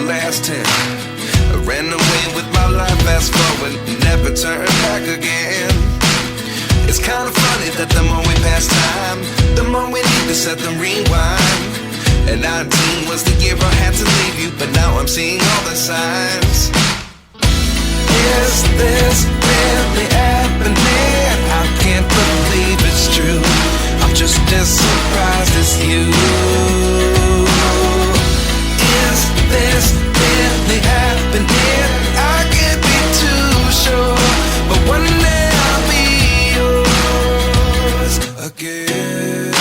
last 10. I ran away with my life, fast forward, never turn back again. It's kind of funny that the more we pass time, the more we need to set the rewind. And 19 was the year I had to leave you, but now I'm seeing all the signs. Is this really happening? I can't believe it's true. I'm just as surprised as you. Is this really happening? I can't be too sure, but one day I'll be yours again.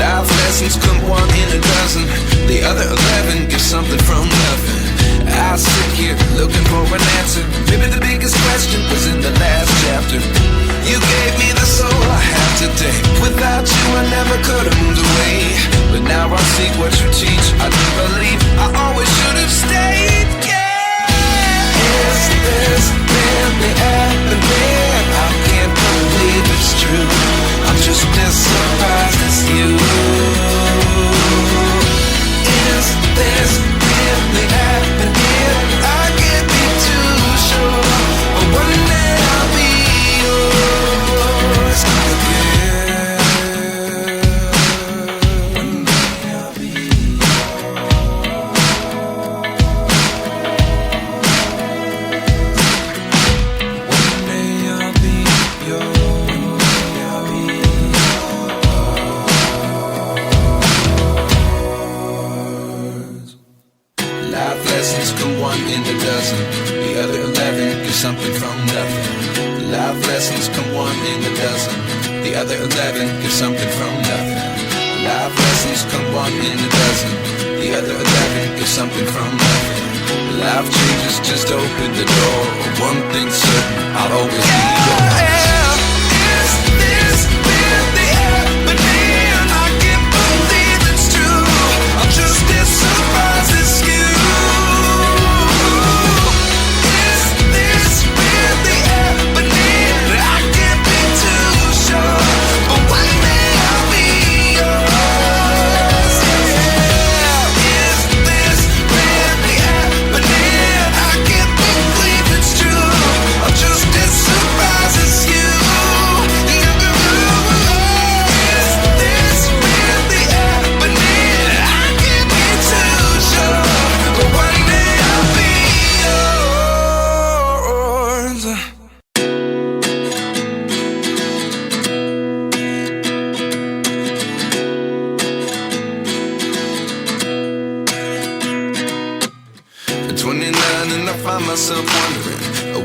Life lessons come one in a dozen. The other 11 give something from nothing. I sit here looking for an answer. Maybe the biggest question was in the last chapter. You gave me the soul I have today. Without you I never could have moved away. But now I see what you teach. I do believe I always should have stayed. Yeah. Is this really happening? I can't believe it's true. I'm just as surprised as you. Is this really happening? I can't be too sure, but one day I'll be yours again. One day I'll be yours. One day I'll be yours. Life lessons come one in a dozen. The other 11 give something from nothing. Life lessons come one in a dozen. The other 11 give something from nothing. Life lessons come one in a dozen. The other 11 give something from nothing. Life changes just open the door. One thing's certain, I'll always be yours. Is this really happening? I can't believe it's true. I'm just as surprised as you. Is this really happening? I can't be too sure, but one day I'll be yours. Yeah. Is this really happening? I can't believe it's true. I'm just as surprised as you. Is this really happening? I can't be too sure, but one day I'll be yours. 29 and I find myself wondering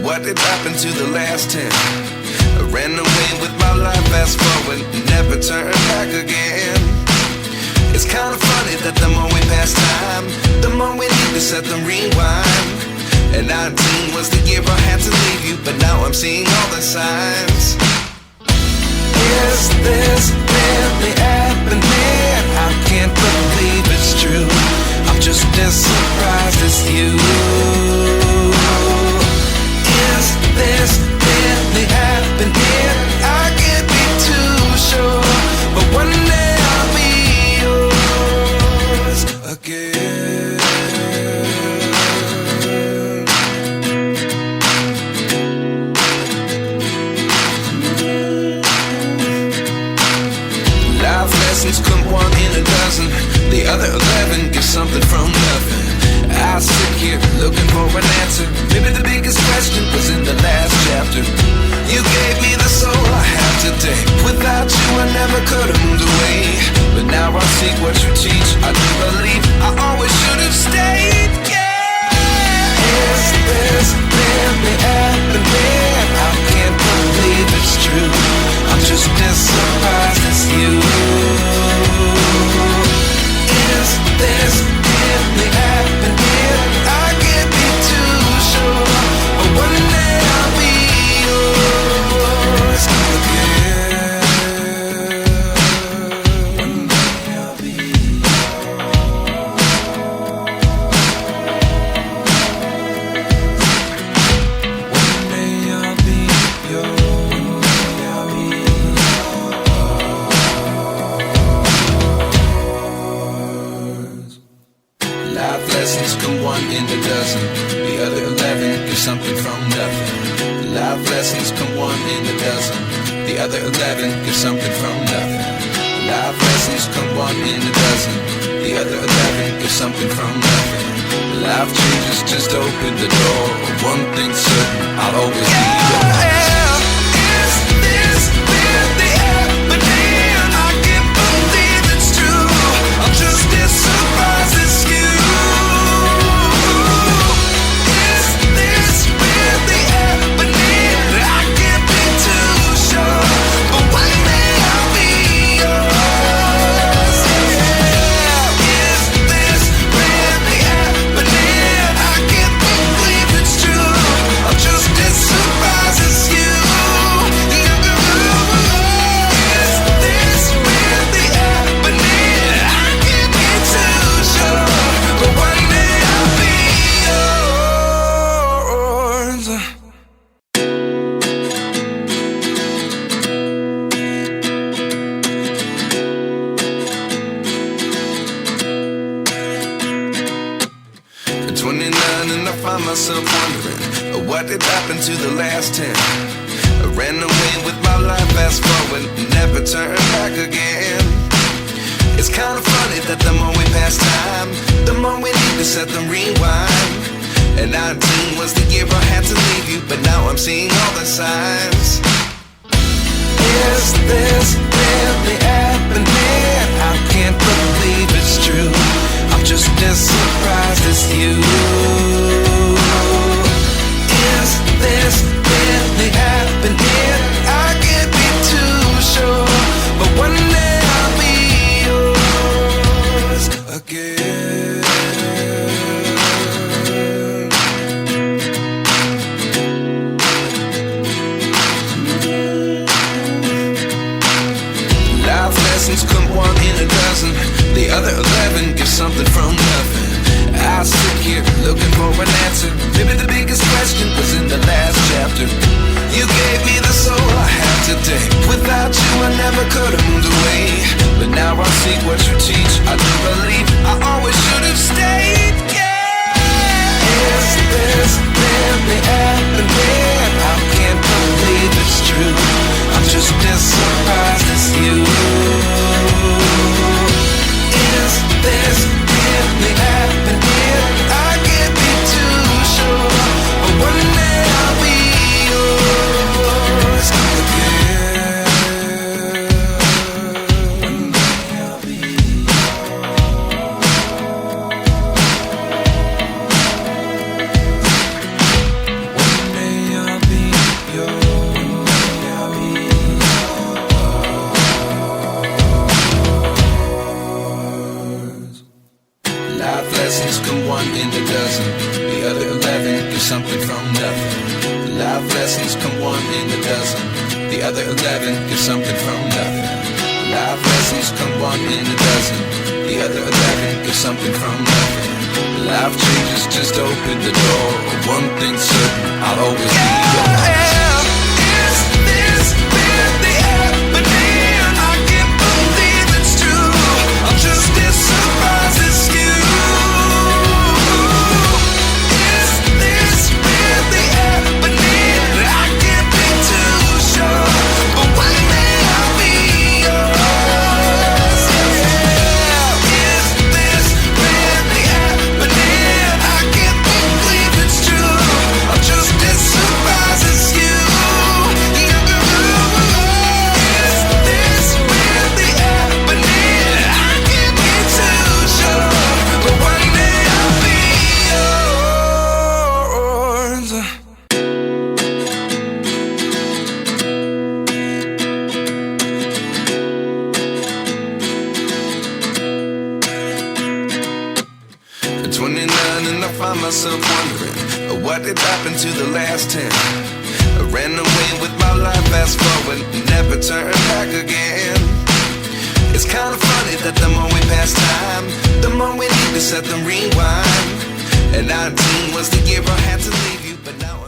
what did happen to the last 10. I ran away with my life, fast forward, never turn back again. It's kind of funny that the more we pass time, the more we need to set the rewind. And 19 was the year I had to leave you, but now I'm seeing all the signs. Is this really happening? I can't believe it's true. I'm just as surprised as you. Is this really happening? I can't be too sure, but one day I'll be yours again. Life lessons come one in a dozen. The other 11 give something from nothing. I sit here looking for an answer. Maybe the biggest question was in the last chapter. You gave me the soul I have today. Without you I never could have moved away. But now I see what you teach. I do believe I always should have stayed. Yeah. Is this really happening? I can't believe it's true. I'm just as surprised as you. Is this really happening? I can't be too sure, but one day I'll be yours again. One day I'll be yours. one in a dozen. The other 11 give something from nothing. Life lessons come one in a dozen. The other 11 give something from nothing. Life changes just open the door. One thing's certain, I'll always be yours. Is this really happening? I can't believe it's true. I'm just as surprised as you. Is this really happening? I can't be too sure, but one day I'll be yours. Is this really happening? I can't believe it's true. I'm just as surprised as you. Is this really happening? I can't be too sure, but one day I'll be yours. At 29 and I find myself wondering, what did happen to the last 10? I ran away with my life, fast forward, never turn back again. It's kind of funny that the more we pass time, the more we need to set the rewind. And 19 was the year I had to leave you, but now I'm seeing all the signs. Is this really happening? I can't believe it's true. I'm just as surprised as you. Is this really happening? I can't be too sure, but one day I'll be yours again. Life lessons come one in a dozen. The other 11 give something from nothing. I sit here looking for an answer. Maybe the biggest question was in the last chapter. You gave me the soul I have today. Without you I never could have moved away. But now I see what you teach. I do believe I always should have stayed. Yeah. Is this really happening? I can't believe it's true. I'm just as surprised as you. Is this really happening? I can't be too sure, but one day I'll be yours again. One day I'll be yours. One day I'll be yours. One day I'll be yours. Life lessons come one in a dozen. The other 11 give something from nothing. Life lessons come one in a dozen. The other 11 give something from nothing. Life lessons come one in a dozen. The other 11 give something from nothing. Life changes just open the door. One thing's certain, I'll always be yours. Is this really happening? I can't believe it's true. I'm just as surprised as you. Is this really happening? I can't be too sure, but one day I'll be yours. Is this really happening? I can't believe it's true. I'm just as surprised as you. Is this really happening? I can't be too sure, but one day I'll be yours. At 29 and I find myself wondering, what did happen to the last 10? I ran away with my life, fast forward, never turn back again. It's kind of funny that the more we pass time, the more we need to set the rewind. And 19 was the year I had to leave you, but now